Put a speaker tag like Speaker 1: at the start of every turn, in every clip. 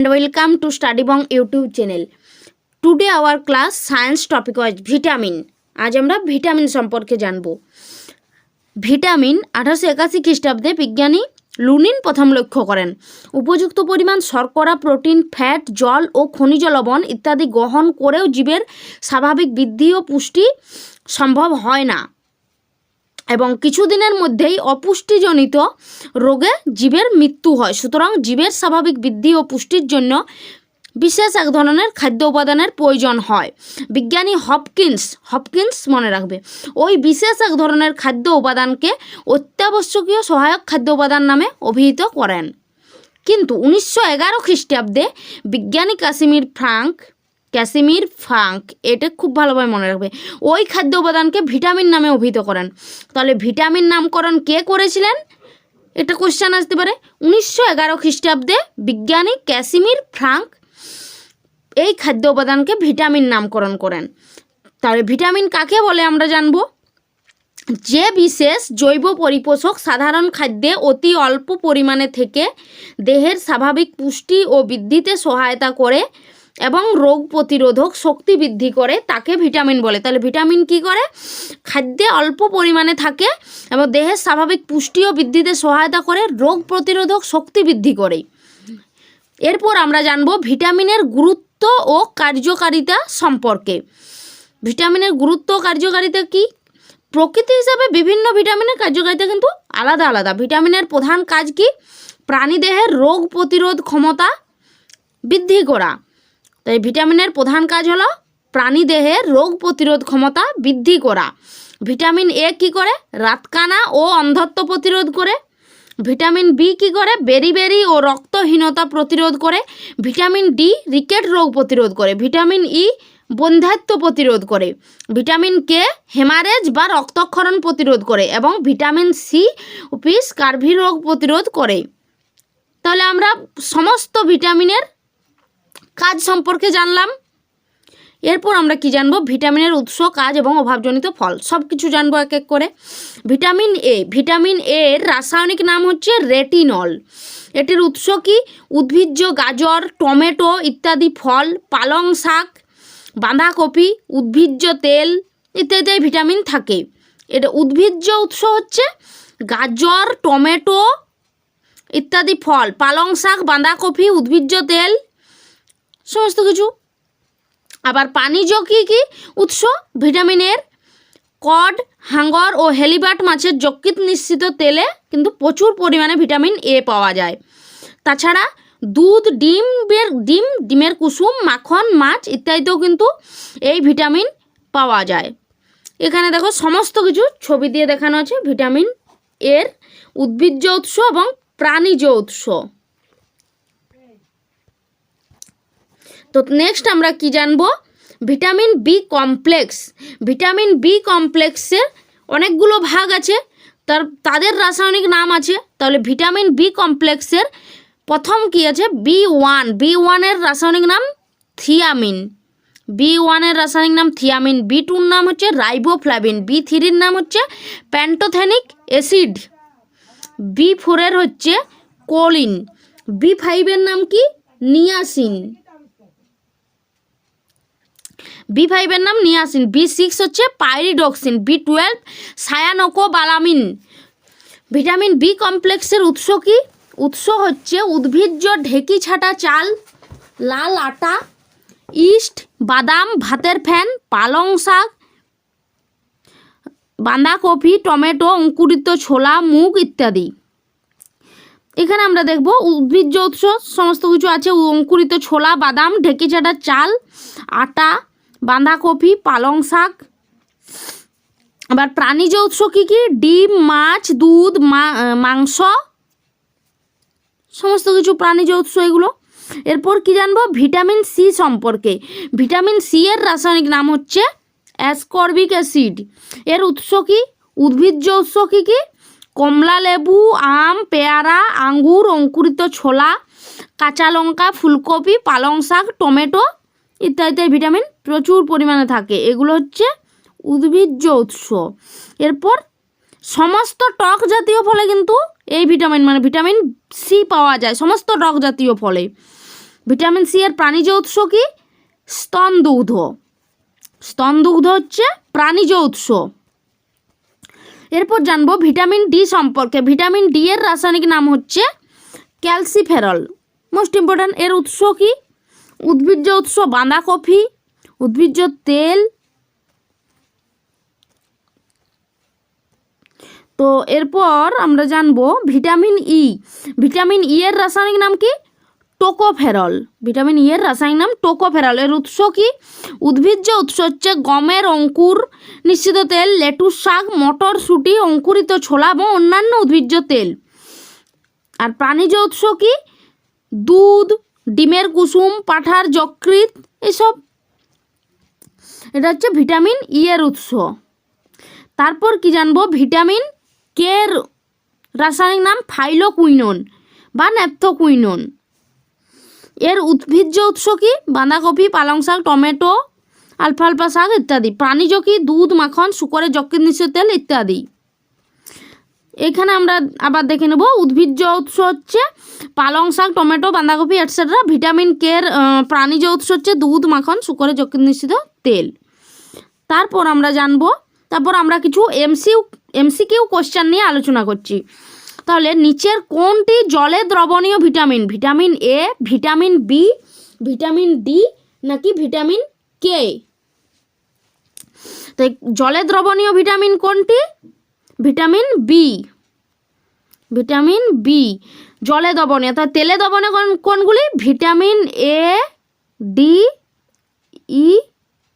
Speaker 1: Welcome to StudyBong YouTube channel. Today our class science topic was vitamin. आज আমরা vitamin সম্পর্কে জানব। Vitamin 1881 খ্রিস্টাব্দে বিজ্ঞানী লুনিন প্রথম লক্ষ্য করেন। উপযুক্ত পরিমাণ শর্করা, প্রোটিন, ফ্যাট, জল ও খনিজ লবণ ইত্যাদি গ্রহণ করেও জীবের স্বাভাবিক বৃদ্ধি ও পুষ্টি সম্ভব হয় না এবং কিছুদিনের মধ্যেই অপুষ্টিজনিত রোগে জীবের মৃত্যু হয়। সুতরাং জীবের স্বাভাবিক বৃদ্ধি ও পুষ্টির জন্য বিশেষ এক ধরনের খাদ্য উপাদানের প্রয়োজন হয়। বিজ্ঞানী হপকিন্স মনে রাখবে, ওই বিশেষ এক ধরনের খাদ্য উপাদানকে অত্যাবশ্যকীয় সহায়ক খাদ্য উপাদান নামে অভিহিত করেন। কিন্তু 1911 খ্রিস্টাব্দে বিজ্ঞানী ক্যাসিমির ফ্রাঙ্ক এটা খুব ভালোভাবে মনে রাখবে, ওই খাদ্য উপাদানকে ভিটামিন নামে অভিহিত করেন। তাহলে ভিটামিন নামকরণ কে করেছিলেন, এটা কোশ্চেন আসতে পারে। 1911 খ্রিস্টাব্দে বিজ্ঞানী ক্যাসিমির ফ্রাঙ্ক এই খাদ্য উপাদানকে ভিটামিন নামকরণ করেন। তাহলে ভিটামিন কাকে বলে আমরা জানব। যে বিশেষ জৈব পরিপোষক সাধারণ খাদ্যে অতি অল্প পরিমাণে থেকে দেহের স্বাভাবিক পুষ্টি ও বৃদ্ধিতে সহায়তা করে এবং রোগ প্রতিরোধক শক্তি বৃদ্ধি করে তাকে ভিটামিন বলে। তাহলে ভিটামিন কি করে, খাদ্যে অল্প পরিমাণে থাকে এবং দেহের স্বাভাবিক পুষ্টি ও বৃদ্ধিতে সহায়তা করে, রোগ প্রতিরোধক শক্তি বৃদ্ধি করে। এরপর আমরা জানব ভিটামিনের গুরুত্ব ও কার্যকারিতা সম্পর্কে। ভিটামিনের গুরুত্ব ও কার্যকারিতা কি? প্রকৃতি হিসাবে বিভিন্ন ভিটামিনের কার্যকারিতা কিন্তু আলাদা আলাদা। ভিটামিনের প্রধান কাজ কি? প্রাণীদেহের রোগ প্রতিরোধ ক্ষমতা বৃদ্ধি করা। তাই ভিটামিনের প্রধান কাজ হলো প্রাণীদেহের রোগ প্রতিরোধ ক্ষমতা বৃদ্ধি করা। ভিটামিন এ কি করে? রাতকানা ও অন্ধত্ব প্রতিরোধ করে। ভিটামিন বি কি করে? বেরিবেরি ও রক্তহীনতা প্রতিরোধ করে। ভিটামিন ডি রিকেট রোগ প্রতিরোধ করে। ভিটামিন ই বন্ধ্যাত্ব প্রতিরোধ করে। ভিটামিন কে হেমারেজ বা রক্তক্ষরণ প্রতিরোধ করে এবং ভিটামিন সি স্কার্ভি রোগ প্রতিরোধ করে। তাহলে আমরা সমস্ত ভিটামিনের কাজ সম্পর্কে জানলাম। এরপর আমরা কি জানবো, ভিটামিনের উৎস, কাজ এবং অভাবজনিত ফল সব কিছু জানবো এক এক করে। ভিটামিন এর রাসায়নিক নাম হচ্ছে রেটিনল। এটির উৎস কি? উদ্ভিজ্জ গাজর, টমেটো ইত্যাদি ফল, পালং শাক, বাঁধাকপি, উদ্ভিজ্জ তেল ইত্যাদি ভিটামিন থাকে। এটা উদ্ভিজ্জ উৎস হচ্ছে গাজর, টমেটো ইত্যাদি ফল, পালং শাক, বাঁধাকপি, উদ্ভিজ্জ তেল সমস্ত কিছু। আবার প্রাণীজ কি উৎস ভিটামিনের? কড, হাঙ্গর ও হেলিবাট মাছের যকৃৎ নিঃসৃত তেলে কিন্তু প্রচুর পরিমাণে ভিটামিন এ পাওয়া যায়। তাছাড়া দুধ, ডিমের কুসুম, মাখন, মাছ ইত্যাদিতেও কিন্তু এই ভিটামিন পাওয়া যায়। এখানে দেখো সমস্ত কিছু ছবি দিয়ে দেখানো আছে ভিটামিন এর উদ্ভিজ্জ উৎস এবং প্রাণীজ উৎস। তো নেক্সট আমরা কি জানবো, vitamin B complex. Vitamin B কমপ্লেক্সের অনেকগুলো ভাগ আছে, তাদের রাসায়নিক নাম আছে। তাহলে ভিটামিন বি কমপ্লেক্সের প্রথম কি আছে? বি ওয়ানের রাসায়নিক নাম থিয়ামিন। বি1 রাসায়নিক নাম থিয়ামিন। বি2 নাম হচ্ছে রাইবোফ্লাভিন। বি3 নাম হচ্ছে প্যান্টোথেনিক অ্যাসিড। বি4 হচ্ছে কোলিন। বি5 নাম কি? নিয়াসিন। বি5 নাম নিয়াসিন। বি6 হচ্ছে পাইরিডক্সিন। বি12 সায়ানোকোবালামিন। ভিটামিন বি কমপ্লেক্সের উৎস কি? উৎস হচ্ছে উদ্ভিজ্জ ঢেকি ছাটা চাল, লাল আটা, ইস্ট, বাদাম, ভাতের ফেন, পালং শাক, বাঁধাকপি, টমেটো, অঙ্কুরিত ছোলা, মুগ ইত্যাদি। এখানে আমরা দেখব উদ্ভিজ্জ উৎস সমস্ত কিছু আছে। অঙ্কুরিত ছোলা, বাদাম, ঢেকি ছাটা চাল, আটা, বাঁধাকপি, পালং শাক। আবার প্রাণীজ উৎস কি? ডিম, মাছ, দুধ, মাংস সমস্ত কিছু প্রাণীজ উৎস এগুলো। এরপর কি জানবো, ভিটামিন সি সম্পর্কে। ভিটামিন সি এর রাসায়নিক নাম হচ্ছে অ্যাসকর্বিক অ্যাসিড। এর উৎস কি? উদ্ভিজ্জ উৎস কি? কমলা লেবু, আম, পেয়ারা, আঙ্গুর, অঙ্কুরিত ছোলা, কাঁচা লঙ্কা, ফুলকপি, পালং শাক, টমেটো ইত্যাদিতে ভিটামিন প্রচুর পরিমাণে থাকে। এগুলো হচ্ছে উদ্ভিজ্জ উৎস। এরপর সমস্ত টক জাতীয় ফলে কিন্তু এই ভিটামিন ভিটামিন সি পাওয়া যায় সমস্ত টক জাতীয় ফলে। ভিটামিন সি এর প্রাণীজ উৎস কি? স্তন দুগ্ধ। স্তন দুগ্ধ হচ্ছে প্রাণীজ উৎস। এরপর জানবো ভিটামিন ডি সম্পর্কে। ভিটামিন ডি এর রাসায়নিক নাম হচ্ছে ক্যালসিফেরল। Most important. এর উৎস কি? উদ্ভিজ্জ উৎস বাঁধাকপি, উদ্ভিজ্জ তেল। তো এরপর আমরা জানবো ভিটামিন ই। ভিটামিন ই এর রাসায়নিক নাম কি? টোকোফেরল। ভিটামিন ই এর রাসায়নিক নাম টোকোফেরল। এর উৎস কি? উদ্ভিজ্জ উৎস হচ্ছে গমের অঙ্কুর নিশ্চিত তেল, লেটুস শাক, মটরশুঁটি, অঙ্কুরিত ছোলা এবং অন্যান্য উদ্ভিজ্জ তেল। আর প্রাণীজ উৎস কি? দুধ, ডিমের কুসুম, পাঠার যকৃৎ, এসব। এটা হচ্ছে ভিটামিন ই এর উৎস। তারপর কি জানবো? ভিটামিন কে এর রাসায়নিক নাম ফাইলোকুইনোন বা ন্যাপথোকুইনোন। এর উদ্ভিজ্জ উৎস কি? বাঁধাকপি, পালং শাক, টমেটো, আলফালফা শাক ইত্যাদি। প্রাণীজ কি? দুধ, মাখন, শূকরের যকৃৎ নিঃসৃত তেল ইত্যাদি। এখানে আমরা আবার দেখে নেব উদ্ভিজ্জ উৎস হচ্ছে পালং শাক, টমেটো, বাঁধাকপি এটসেট্রা। ভিটামিন কে এর প্রাণীজ উৎস হচ্ছে দুধ, মাখন, শূকরের যকৃৎ নিঃসৃত তেল। তারপর আমরা কিছু এমসিকিউ কোশ্চেন নিয়ে আলোচনা করছি। তাহলে নিচের কোনটি জলে দ্রবণীয় vitamin? Vitamin A, vitamin B, vitamin D নাকি ভিটামিন কে? তো জলে দ্রবণীয় ভিটামিন কোনটি? Vitamin B. ভিটামিন বি জলে দ্রবণীয়। তা তেলে দ্রবণীয় কোনগুলি? ভিটামিন এ, ডি, ই,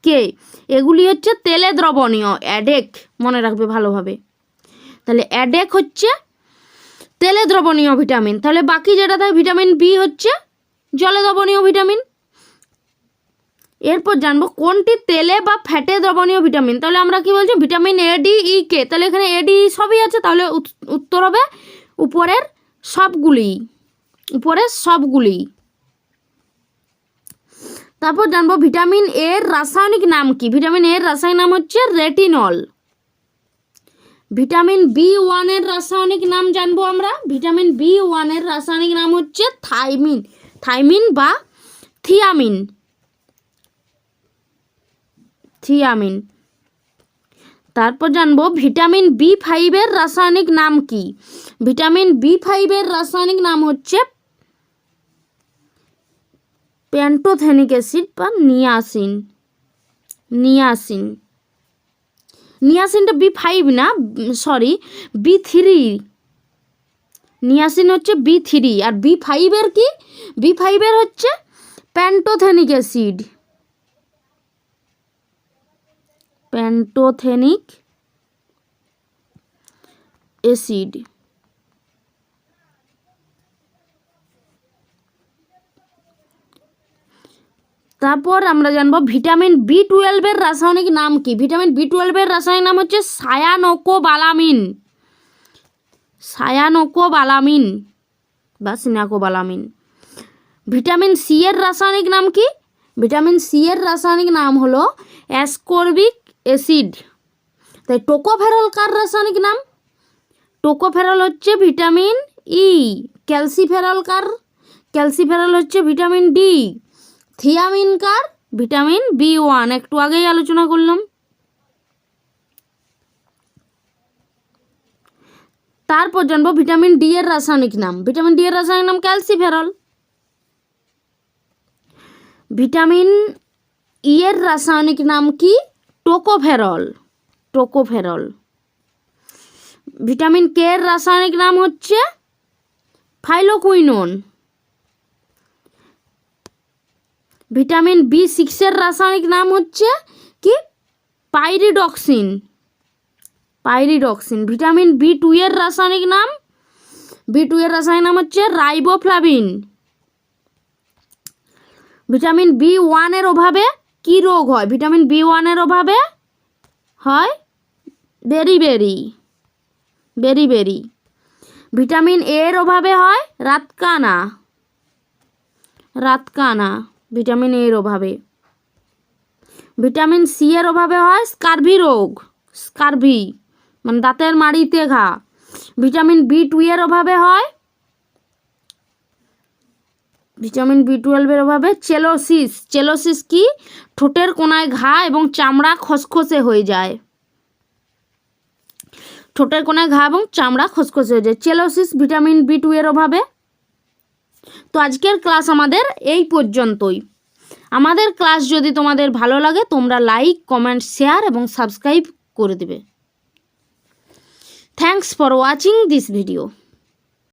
Speaker 1: কে। এগুলি হচ্ছে তেলে দ্রবণীয়। অ্যাডেক মনে রাখবে ভালোভাবে। তাহলে অ্যাডেক হচ্ছে তেলে দ্রবণীয় ভিটামিন। তাহলে বাকি যেটা থাকে ভিটামিন বি হচ্ছে জলে দ্রবণীয় ভিটামিন। এরপর জানবো কোনটি তেলে বা ফ্যাটে দ্রবণীয় ভিটামিন। তাহলে আমরা কি বলছি? ভিটামিন এ, ডি, ই, কে। তাহলে এখানে এ, ডি, সবই আছে। তাহলে উত্তর হবে উপরের সবগুলি। তারপর জানবো ভিটামিন এর রাসায়নিক নাম কি? ভিটামিন এর রাসায়নিক নাম হচ্ছে রেটিনল। ভিটামিন বি1 এর রাসায়নিক নাম জানবো আমরা। ভিটামিন বি1 এর রাসায়নিক নাম হচ্ছে থাইমিন বা থিয়ামিন। তারপর জানবো ভিটামিন বি5 এর রাসায়নিক নাম কি? ভিটামিন বি5 এর রাসায়নিক নাম হচ্ছে প্যান্টোথেনিক অ্যাসিড বা নিয়াসিনটা বি5 না, সরি, বি3। নিয়াসিন হচ্ছে বি3 আর বি5 এর কি? বি5 এর হচ্ছে প্যান্টোথেনিক অ্যাসিড। তারপর আমরা জানবো ভিটামিন বি12 এর রাসায়নিক নাম কি? ভিটামিন বি12 এর রাসায়নিক নাম হচ্ছে সায়ানোকোবালামিন বা সিনাকোবালামিন। ভিটামিন সি এর রাসায়নিক নাম কি? ভিটামিন সি এর রাসায়নিক নাম হলো অ্যাসকর্বিক অ্যাসিড। তাই টোকোফেরল কার রাসায়নিক নাম? টোকোফেরল হচ্ছে ভিটামিন ই। ক্যালসিফেরল হচ্ছে ভিটামিন ডি। থিয়ামিন কার? ভিটামিন বি1, একটু আগেই আলোচনা করলাম। তারপর জানবো ভিটামিন ডি এর রাসায়নিক নাম। ভিটামিন ডি এর রাসায়নিক নাম ক্যালসিফেরল। ভিটামিন ই এর রাসায়নিক নাম কি? টোকোফেরল। ভিটামিন কে এর রাসায়নিক নাম হচ্ছে ফাইলোকুইনোন। ভিটামিন বি6 এর রাসায়নিক নাম হচ্ছে কি? পাইরিডক্সিন। ভিটামিন বি2 এর রাসায়নিক নাম হচ্ছে রাইবোফ্লাভিন। ভিটামিন বি1 এর অভাবে কি রোগ হয়? ভিটামিন বি1 এর অভাবে হয় বেরি। ভিটামিন এ এর অভাবে হয় রাতকানা। ভিটামিন এ এর অভাবে। ভিটামিন সি এর অভাবে হয় স্কারভি মানে দাঁতের মাড়িতে ঘা। ভিটামিন বি2 এর অভাবে হয় ভিটামিন B12 অভাবে চেলোসিস কি? ঠোঁটের কোনায় ঘা এবং চামড়া খসখসে হয়ে যায়। ঠোঁটের কোনায় ঘা এবং চামড়া খসখসে হয়ে যায় চেলোসিস ভিটামিন B2 এর অভাবে। তো আজকের ক্লাস আমাদের এই পর্যন্তই। আমাদের ক্লাস যদি তোমাদের ভালো লাগে তোমরা লাইক, কমেন্ট, শেয়ার এবং সাবস্ক্রাইব করে দেবে। Thanks for watching this video.